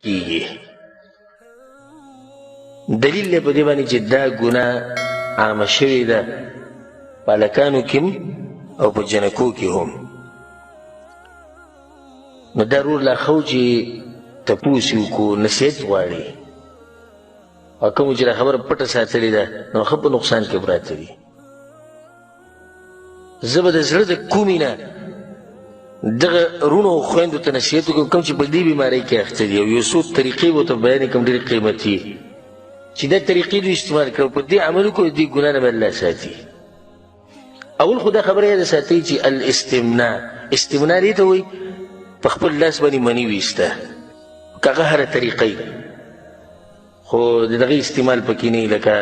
کیږي. دلیل دی په دې باندې چې دا ګناه عامه شوې ده په هلکانو کې او په جنکو کې هم. نو دا رور لا خو چې تپوس یې وکړو نصیحت غواړي او کوم چې دا خبره پټه ساتلې ده نو ښه په نقصان کې پراته دي. زه به د زړه د کومې نه دغه رونو او خویندو ته نصیحت وکړم کوم چې په دې بیمارۍ کې اخته دي او یو څو طریقې به ورته بیانې کړم ډېرې قیمتي چې دا طریقې دوی استعمال کړو په دې عمل وکړو دې ګناه نه به الله ساتي. اول خو دا خبره یاده ساتئ چې الاستمناء دې ته وایي په خپل لاس باندې مني ویسته که هغه هره طریقه خو د دغه استعمال پکې نه لکه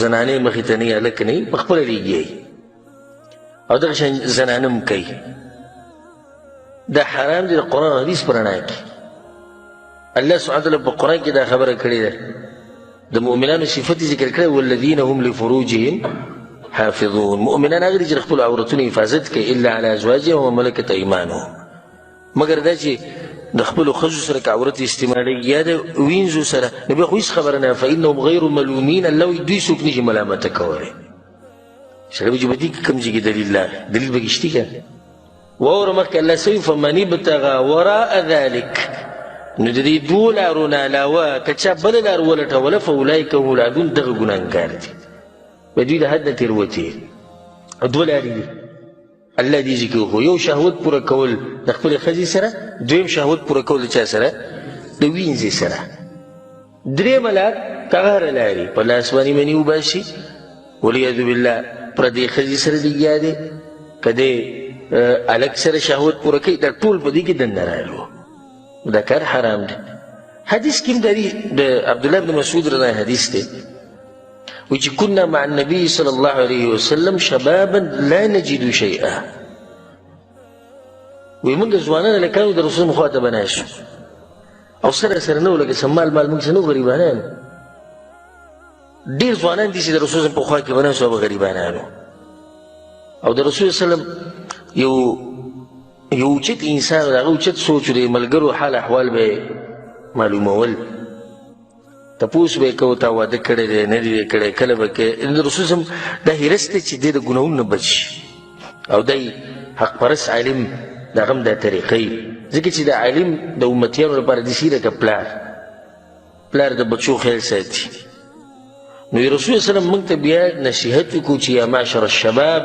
زنانې مخې ته نه هلک نه په خپله ریږي او دغه شان زنانه هم کوي. دا حرام دی د قرآن او حدیث په رڼا کې. الله سبحانه وتعالی په قرآن کې دا خبره کړې ده د مؤمنانو صفت یې ذکر کړی والذین هم لفروجهم حافظون. مؤمنان هغه دي چې خپل عورتونو حفاظت کوي الا علی ازواجهم وملکت ایمانهم مګر دا چې د خپلو ښځو سره که عورت استعمالوي یا د وینځو سره نو بیا خو هېڅ خبره نه فانهم غیر ملومین الله وایي دوی څوک نشي ملامته کولی. سړی به چې په دې کې کوم ځای کې دلیل به شتي که واوره مخکې الله څه وایي فمن ابتغى وراء ذلک نو د دې دوو لارو نه علاوه که چا بله لار ولټوله فاولئک هم العادون دغه ګناهګار دي به دوی د حد نه تېروتې. دوه لارې دي الله دې ذکر وکړو یو شهوت پوره کول د خپلې ښځې سره دویم شهوت پوره کول د چا سره د وینځې سره. درېیمه لار که هغه لارې په لاس باندې مني وباسي والعیاذ بالله پردې ښځې سره لګیا دی که دی هلک سره شهوت پوره کوي دا ټول په دې کې دننه راغلو دا کار حرام دی. حدیث کې هم د عبدالله بن مسعود رضی حدیث دی وی چې كنا مع النبي صلى الله عليه وسلم شبابا لا نجد شيئا وی موږ ځوانان هلکانو د رسول خوا ته به ناست او سره نه و لکه څه مال موږ څه نه و غریبانان ډېر ځوانان دي چې د رسول په خوا کې به ناست او به غریبانانو او د رسول وسلم یو اوچت انسان د هغه اوچت سوچ د ملګرو حال احوال به معلومول تپوس به یې کوو تا واده کړی دی نه دی کړی کله به کوې د رسول صم دا حرص دی چې دی د ګناهونو نه بچ شي او دی حق پرست عالم د هغه هم دا طریقه وي ځکه چې د عالم د امتیانو لپاره داسې لکه پلار د بچو خیال ساتي. نو رسول وسلم موږ ته بیا نصیحت وکړو چې یا معشر الشباب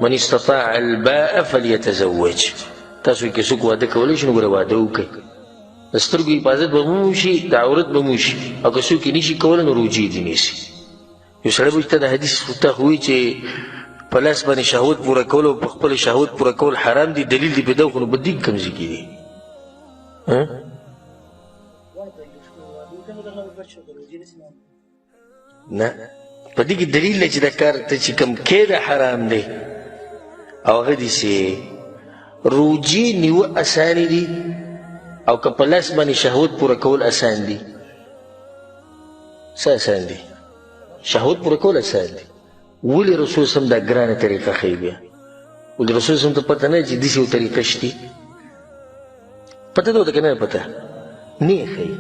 من استطاع الباء فلیتزوج تاسو کې څوک واده کولی شي نو ګوره واده وکړئ د سترګو حفاظت به مو وشي د عورت به مو وشي او که څوک یې نشي کولی نو روجې دې نیسي. یو سړی به ته د حدیث ته خو وایي چې په لاس باندې شهوت پوره کول او په خپل شهوت پوره کول حرام دي دلیل دې په ده خو نو په دې کوم ځای کې دي نه په دې کې دلیل دی چې دا کار ته چې کوم کې ده حرام دی او هغه داسې روجې نیوه اسانې دي او که په لاس باندې شهوت پوره کول اسان دي. څه اسان دي؟ شهوت پوره کول اسان دي. ولې رسول صم دا ګرانه طریقه ښیي بیا ولې رسول صم ته پته نه چې داسې یو طریقه شتي پته ده ورته که نه پته نه یې ښیي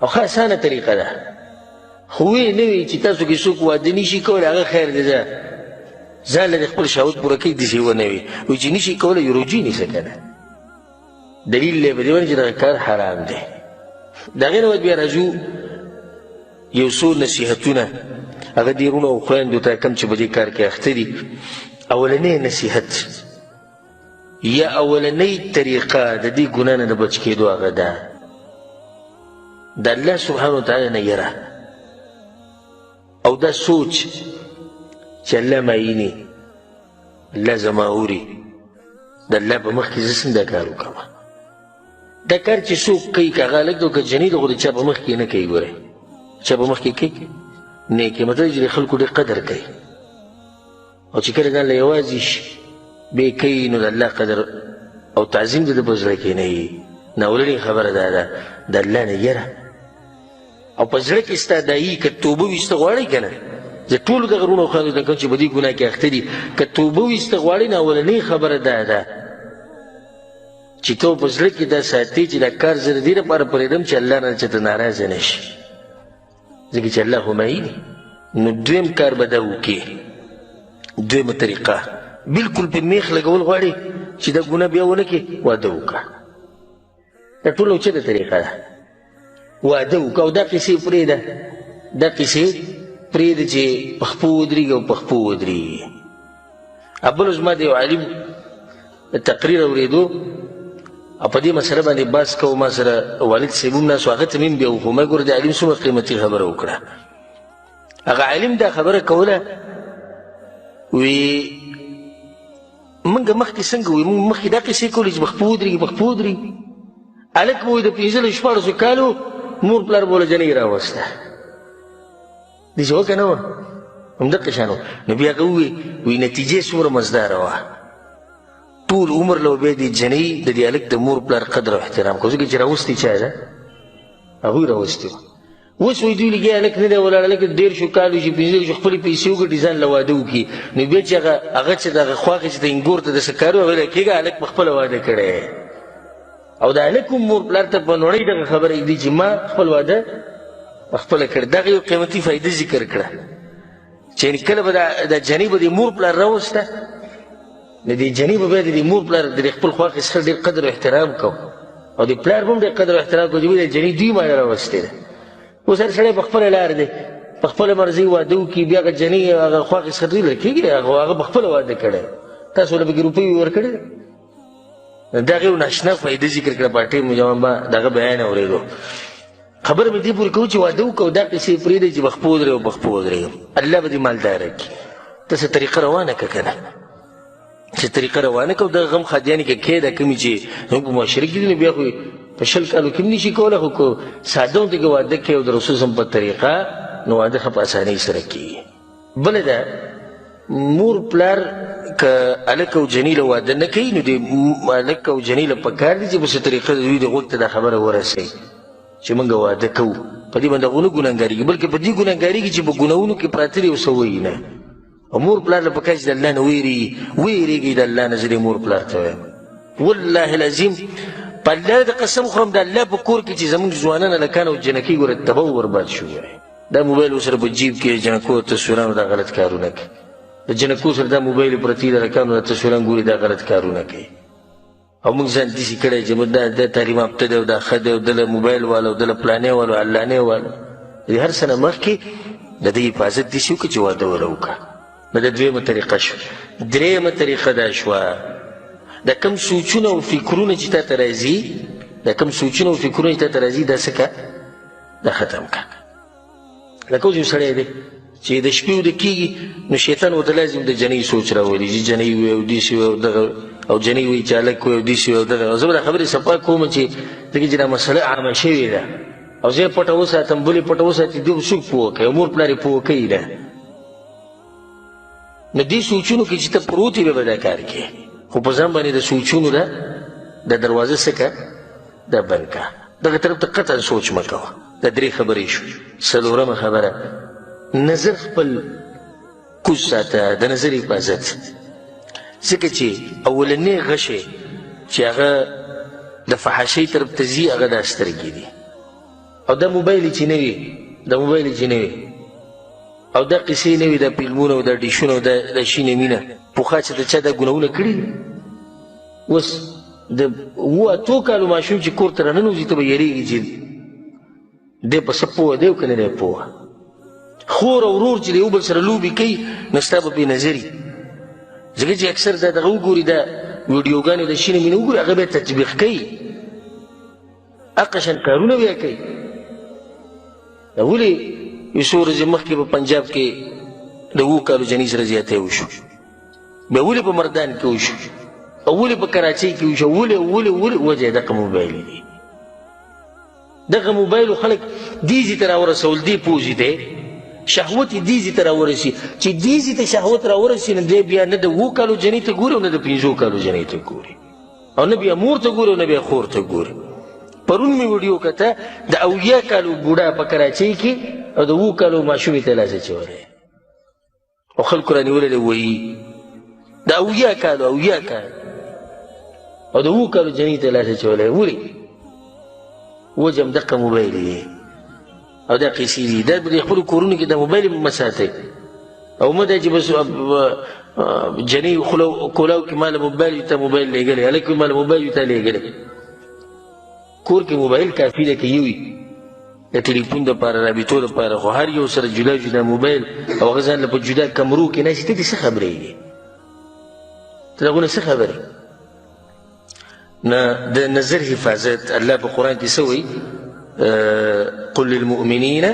او ښه اسانه طریقه ده خو ویې نه وي چې تاسو کې څوک واده نشي کولی هغه خیر دی ځه ځان له خپل شهوت پوره کوي داسې ونه وي وایي چې نشي کولی یو روجې نیسه که نه دلیل دی په دې باندې چې دغه کار حرام دی. د هغې نه بعد بیا راځو یو څو نصیحتونه هغه دې رونو او خویندو ته کوم چې په دې کار کې اخته دي. اولنی نصیحت یا اولنی طریقه د دې ګناه نه د بچ کېدو هغه ده د الله سبحانه وتعالی نه یره او دا سوچ چې الله معیني الله زما اوري د الله په مخ کې زه څنګه دا کار وکړم دا کار چې څوک کوي که هغه هلک دی او که جنۍ ده خو د چا په مخ کې نه کوي ګورئ چا په مخ کې کوي نه کوي مطلب چې د خلکو ډېر قدر کوي او چې کله ځان له یوازې شي بیا یې کوي نو د الله قدر او تعظیم د ده په زړه کې نه وي ناولنې خبره دا ده د الله نه یره او په زړه کې ستا دا وي که توبه وي سته غواړئ که نه زه ټولو دغه رونو او خویندو ته کوم چې په دې ګناه کې اخته دي که توبه وي سته غواړئ نو اولنۍ خبره دا ده چې ته په زړه کې دا ساتي چې دا کار زه د دې لپاره پرېږدم چې الله نه چېرته ناراضه نه شي، ځکه چې الله خو معین دی. نو دویم کار به دا وکړي، دویمه طریقه بلکل په میخ لګول غواړي چې دا ګناه بیا ونه کړي، واده وکړه. دا ټول اوچته طریقه ده، واده وکړه او دا قیسې پرېږده، دا قیسې پرېږده چې په خپو ودرېږي او په خپو ودرېږي. بل زما د یو عالم تقریر اورېدو او په دې مسله باندې بحث کوو، ما سره والد صاحب هم ناست و، هغه ته مې هم بیا وښو، ما ګوره د عالم څومره قیمتي خبره وکړه. هغه عالم دا خبره کوله، وی موږ مخکې څنګه وي، موږ مخکې دا قیسې کولې چې په خپو ودرېږي په خپو ودرېږي. هلک به وایي د 15-16 کالو مور پلار به له جنۍ راوسته، داسې وه که نه وه؟ همدقه شان و. نو بیا هغه ووایي نتیجې څومره مزداره وه، ټول عمر له بیا د جنۍ د دې هلک د مور پلار قدر او احترام کوو، ځکه چې راوستې چا ده؟ هغوی راوستې وه. اوس وایي دوی لګیا هلک نه دی ولاړ، هلک 13 کالو چې 15 خپلې پیسې وګټي ځان له واده وکړي، نو بیا چې هغه چې دغه خواښې چې د انګور ته داسې کار و، هغه له کېږه هلک په خپله واده کړی، او د هلک هم مور پلار ته په نړۍ دغه خبره ږدي چې ما خپل واده په خپله کړی. دغه یو قیمتي فایده ذکر کړه چې کله به د جنۍ به د مور پلار راوسته، نو د جنۍ به بیا د مور پلار د خپل خواښې څخه ډېر قدر او احترام کو، او د پلار به هم ډېر قدر او احترام کو چې د جنۍ دوی ما راوستې ده. اوس هر سړی په خپله لار دی، په خپله مرضۍ واده وکړي، بیا هغه جنۍ هغه خواښې څخه لرې کېږي، هغه په خپله واده کړی، تاسو له پکې روپۍ ورکړې ده. دغه یو ناشنا فایده ذکر کړه. په ټیم جواب ما دغه بیان اورېدو، خبره مې دې پورې کوو چې واده وکړو، دا قیسې پرېږدئ چې په خپو ودرېږي او په خپو ودرېږي، الله به دې مالداره کړي. ته څه طریقه روانه کړه که نه، چې طریقه روانه کړه. دغه غم خادیانې که کې دا کومې چې زموږ په معاشره کې دي، نو بیا خو په 20 کالو کې هم نه شي کولی، خو که ساده ونتې واده کوي او د رسول صلی په طریقه، نو واده ښه په اسانۍ سره کېږي. بله ده مور پلار که هلک او جنۍ له واده نه کوي، نو د هلک او جنۍ له پکار دي چې په څه طریقه د دوی د غوږ ته دا خبره ورسوي چې موږ واده کوو. په دې باندې هغه نه ګناهګارېږي، بلکې په دې ګناهګارېږي چې په ګناهونو کې پراته دي او څه وایي نه. او مور پلار له پکار چې د الله نه ویرېږي، د الله نه زه دې مور پلار ته وایم والله العظیم په الله د قسم خورم، د الله په کور کې چې زموږ ځوانان هلکان او جنکۍ ګوره تباه و برباد شو. دا موبایل ورسره په جیب کې جنکو تصویرانو دا غلط کارونه کوي، د جنکو سره دا موبایل پرتې د هلکانو دا تصویران ګوري، دا غلط کارونه کوي. او موږ ځان داسې کړی چې دا تعلیم یافته دی او دا ښه دی او دله موبایل والا او دله پلانې والا او علانې والا، د هر څه نه مخکې د دې حفاظت داسې وکړه چې واده وله وکړه. نو د دویمه طریقه شوه. درېیمه طریقه دا شوه، دا کم سوچونه او فکرونه چې تا ته راځي، دا کم سوچونه او فکرونه چې تا ته راځي، دا څه کړه؟ دا ختم کړه. لکه اوس یو سړی دی چې د شپې وده کېږي، نو شیطان ورته لازم د جنۍ سوچ راولي چې جنۍ وي او داسې وي او دغه، او جنۍ وایي چې هلک وي او داسې وي او دغه. زه به دا خبرې صفا کوم چې ځکه چې دا مسله عامه شوې ده، او زه یې پټه وساتم، بل یې پټه وساتي، دوی به څوک پوه کوي؟ مور پلار یې پوه کوي نه. نو دې سوچونو کې چې ته پروت یې به دا کار کوې، خو په ځان باندې د سوچونو دا دروازه څه کړه؟ دا بند کړه. دغه طرف ته قطعا سوچ مه کوه. دا 3 خبرې شو. څلورمه خبره، نظر خپل کوز ساته، د نظر حفاظت. ځکه چې اولنی غشی چې هغه د فحاشۍ طرف ته ځي، هغه دا سترګې دي، او دا موبایل چې نه وي، دا موبایل چې نه وي، او دا قیسې نه وي، دا فلمونه او دا ډیشونه او دا شینه مینه. پخوا چې د چا دا ګناهونه کړي دي، اوس د 7 کالو ماشوم چې کور ته راننوځي، ته به یېرېږي چې دی په څه پوه دی او که نه دی پوه. خور او ورور چې د یو بل سره لوبې کوي، نو ستا به بې نظري، ځکه چې اکثر دا دغه وګوري، دا ویډیوګانې د شینه مینه وګوري، هغه بیا تطبیق کوي، هغه شان کارونه بیا کوي. دا ولې یو څو ورځې مخکې په پنجاب کې د 7 کالو جنۍ سره زیاتی وشو، بیا ولې په مردان کې وشو، او ولې په کراچۍ کې وشو، ولې وجه یې دغه موبایل دی. دغه موبایلو خلک دې ځای ته راورسول، دې پوځي دی شهوت یې دې ځای ته راورسي، چې دې ځای ته شهوت راورسي، نو دی بیا نه د 7 کالو جنۍ ته ګوري او نه د 15 کالو جنۍ ته ګوري، او نه بیا مور ته ګوري او نه بیا خور ته ګوري. پرون مې ویډیو کته د 80 کالو بوډا په کراچۍ کې او د 7 کالو ماشومې ته لاس اچولی، او خلکو رانیولی دی وایي د 80 کالو او د 7 کالو جنۍ ته لاس اچولی ولې وجه همدغه موبایل دی او دا قیسې دي دا د خپلو کورونو کې د موبایل مه ساتئ او مه دا چې بس جنۍ کولاو کې ماله موبایل وي تا موبایل لېږلی هلک وي ماله موبایل وي تا لېږلی کور کې موبایل کافي ده که یو وي د ټلیفون دپاره رابطو دپاره خو هر یو سره جدا جدا موبایل او هغه ځان له په جدا کمرو کې ناستې ته دې څه خبرېږي ته دغونه څه خبرې نه د نظر حفاظت الله په قرآن کې څه وایي قل للمؤمنین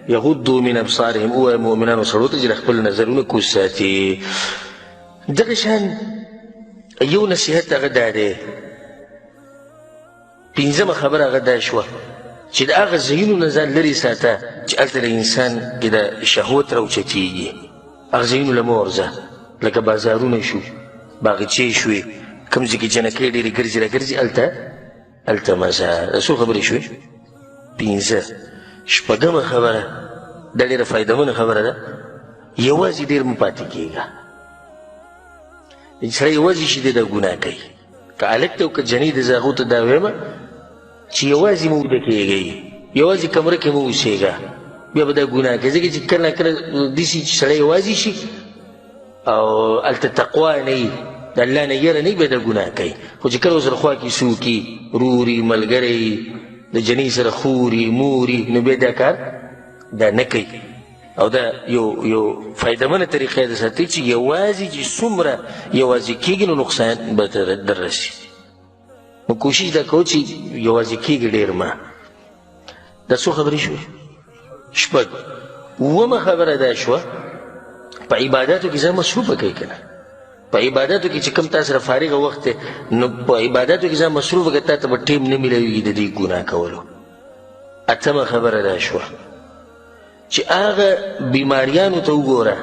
یغضوا من ابصارهم ووایه مؤمنانو سړو ته چې د خپل نظرونه کوز ساتي دغه شان یو نصیحت هغه دا دی 5مه خبره هغه دا شوه چې د هغه ځایونو نه ځان لرې ساته چې هلته د انسان کې د شهوت راوچتېږي هغه ځایونو له مه ورځه لکه بازارونه شو باغچې شوې کوم ځای کې جنکۍ ډېرې ګرځي راګرځي هلته مه ځه دا څو خبرې شوې 5 شپږمه خبره دا ډېره فایدهمنه خبره ده یوازې ډېر مه پاتې کېږه سړی یوازې شي دی دا ګناه کوي که هلک ته او که جنۍ د زه هغو ته دا وایم چې یوازې مه اوده کېږئ یوازې کمره کې مه اوسېږه بیا به دا ګناه کوي ځکه چې کله کله داسې چې سړی یوازې شي او هلته تقوا نه وي د الله نه یره نه وي بیا دا ګناه کوي خو چې کله ورسره خوا کې څوک وي روري ملګری د جنۍ سره خوري موري نو بیا دا کار دا نه کوي او دا یو فایدهمنه طریقه ده ساتي چې یوازې چې څومره یوازې کېږي نو نقصان به در رسي نو کوشش دا کوو چې یوازې کېږي ډېر ما دا څو خبرې شوې 6 اومه خبره دا شوه په عباداتو کې ځان مصروفه کوي که نه په عباداتو کې چې کوم تا سره فارغه وخت دی نو په عباداتو کې ځان مصروفه کړه تا ته به ټیم نه میلاویږي د دې ګناه کولو 8مه خبره دا شوه چې هغه بیماریانو ته وګوره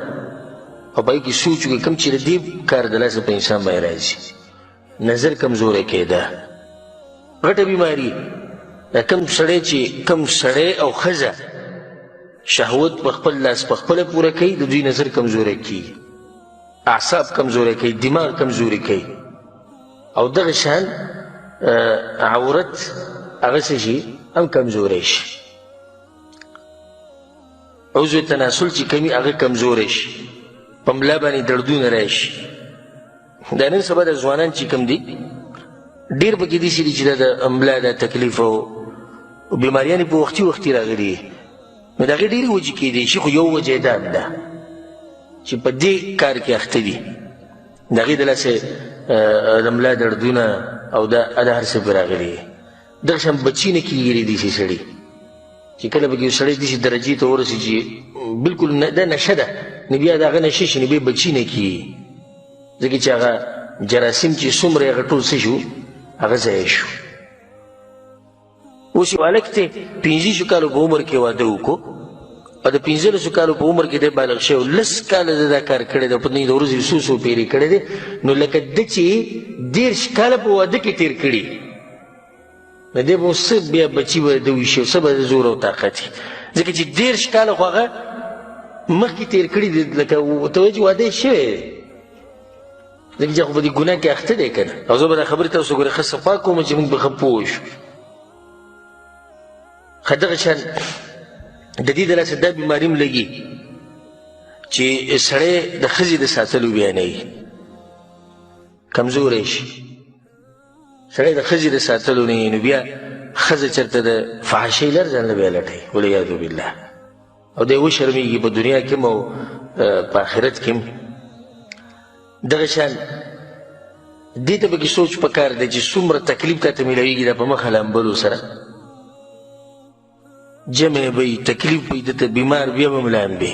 او په هغې کې سوچ وکړه کوم چې د دې کار د لاسه په انسان باندې راځي نظر کمزوری کېده غټه بیماري دا کوم سړی او ښځه شهوت په خپل لاس په خپله پوره کوي د دوی نظر کمزوری کېږي اعصاب کمزوری کوي دماغ کمزوری کوي او دغه شان عورت هغه څه شي هم کمزوری شي عضو تناسل چې کمی هغه کمزوری شي په ملا باندې دردونه راشي دا نن سبا د ځوانان چې کوم دي ډېر پکې داسې دي چې دا د ملا دا تکلیف او بیماریانې په وختي راغلي نو د هغې ډېرې وجې کېدی شي خو یو وجه یې دا ده چې په دې کار کې اخته دي د هغې د لاسه د ملا دردونه او دا هر څه پرې راغلي دغه شان بچي نه کېږي داسې سړي چې کله به یو سړی داسې درجې ته ورسي چې بلکل دا نشه ده نو بیا د هغه نشې شي نو بیا بچي نه کېږي ځکه چې هغه جراثیم چې څومره یې هغه ټول څه شو هغه ضایع شو اوس یو هلک ته 15 کالو په عمر کې واده وکړو او د 15 کالو په عمر کې دی بالغ شوی 10 کاله د دا کار کړی دی په دې د ورځې څو پیرې کړی دی نو لکه ده چې 10 کاله په واده کې تېر کړي نو دی به څه بیا بچي به د ویشي څه به د زور او طاقت وي ځکه چې 10 کاله خو هغه مخکې تېر کړي دي لکه ته وایې چې واده یې شوی دی ځکه چې خو په دې ګناه کې اخته دی که نه او زه به دا خبرې تاسو ګورې ښه صفا کوم چې موږ به ښه پوه شو ښه دغه شان د دې د لاسه دا بیماري هم لګي چې سړی د ښځې د ساتلو بیانوي کمزوری شي سړی د ښځې د ساتلو نه نو بیا ښځه چېرته د فحاشۍ لر ځان له بیا لټوي والعیاذ بالله او دی وشرمېږي په دنیا کې هم او په آخرت کې هم دغه شان دې ته پکې سوچ پکار دی چې څومره تکلیف تاته میلاویږي دا په مخه لامبلو سره جمع به وي تکلیف به وي دته بیمار بیا به هم لامبې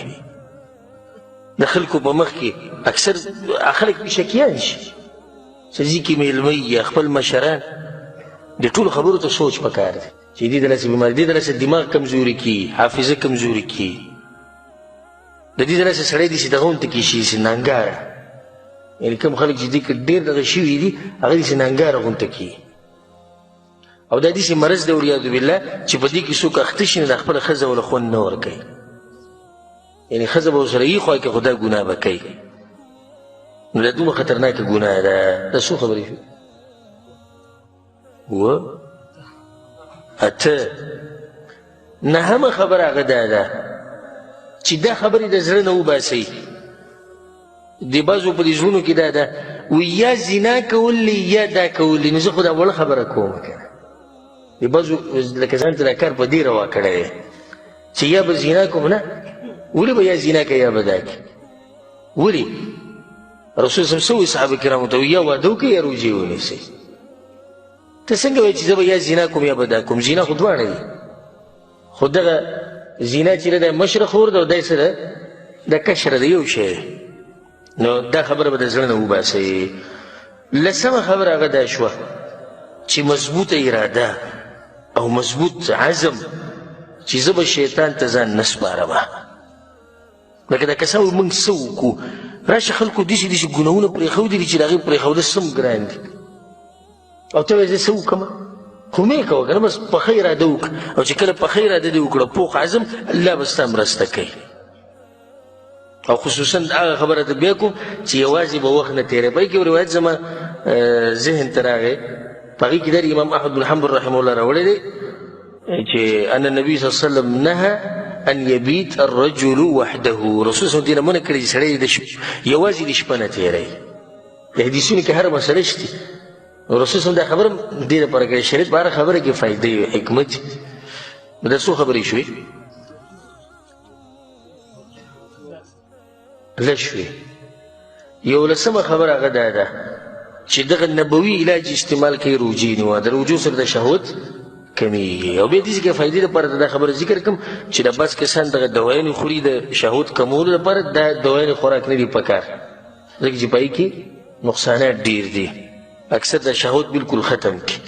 د خلکو په مخ کې اکثر خلک پې شکیان شي سړي کې میلمه یا خپل مشران د ټولو خبرو ته سوچ پکار دی چې دې د لاسه بیماري دې د لاسه دماغ کمزوري کي حافظه کمزوري کي د دې د لاسه سړی داسې دغه غونته کې شي چې نانګاره یعنې کوم خلک چې دې کې ډېر دغه شوي دي هغه داسې نانګاره غونته کي او دا داسې مرض دی والعیاذ بالله چې په دې کې څوک اخته شي نو د خپله ښځه وله خوند نه ورکوي یعنې ښځه به ورسره یي خوا کې خو دا ګناه به کوي نو دا دومره خطرناکه ګناه ده دا څو خبرې شو و اته نهمه خبره هغه دا ده چې دا خبرې د زړه نه وباسئ. د بعضو په دې زړونو کې دا ده وی یا زنا کول یا دا کول، نو زه خو دا وړه خبره کوم که نه. د بعضو لکه ځان ته دا کار په دې روا کړی دی چې یا به زنا کوم، نه ولې به یا زنا کوي یا به دا کوي. ولې رسول صلی الله علیه وسلم صحابه کرامو ته یا واده وکړئ یا روژې ونیسئ. ته څنګه وایې چې زه به یا زنا کوم یا به دا کوم؟ زنا خو دواړه دي، خو دغه زنا چې دی مشره خور ده او دی څه ده دا کشره ده، یو شی دی. نو دا خبره به د زړه نه وباسئ. لسمه خبره هغه دا شوه چې مضبوطه اراده او مضبوط عزم چې زه به شیطان ته ځان نه سپارمه. لکه دا کسان موږ څه وکړو، راشه خلکو داسې ګناهونه پرېښودي دي چې د هغې پرېښودل سم ګران دي، او ته وایې زه څه وکړمه؟ خو مې کوه که نه، بس پخه اراده وکړه، او چې کله پخه اراده دې وکړه پوخ عزم، الله به ستا مرسته کوي. او خصوصا هغه خبره ته بیا کوم چې یوازې به وخت نه تېری. په کې روایت زما ذهن ته راغی، په هغې کې دا امام احمد بن حنبل رحمه الله راوړی دی چې ان النبي صلی الله علیه وسلم نهى ان يبيت الرجل وحده. رسول صلی الله علیه وسلم دې نه منع کړی چې سړی یوازې د شپه نه تېری. د حدیثونو کې هره مسله شته. رسول صلی الله علیه وسلم دا خبره دې لپاره کړې، شریعت په هره خبره کې فایدې وي، حکمت. دا څو خبرې شوې؟ لږ شوې. یو لسمه خبره هغه دا ده چې دغه نبوي علاج استعمال کوي روجې نیوه. د روجو سره د شهوت کمیږي. او بیا دې کې فایدې لپاره دا خبره ذکر کوم چې د بس کسان دغه دوایانې خوري د شهوت کمولو لپاره، دا دوایانې خوراک نه دي پکار، ځکه چې پای کې نقصانات ډېر دي، اکثر د شهوت بالکل ختم کړي.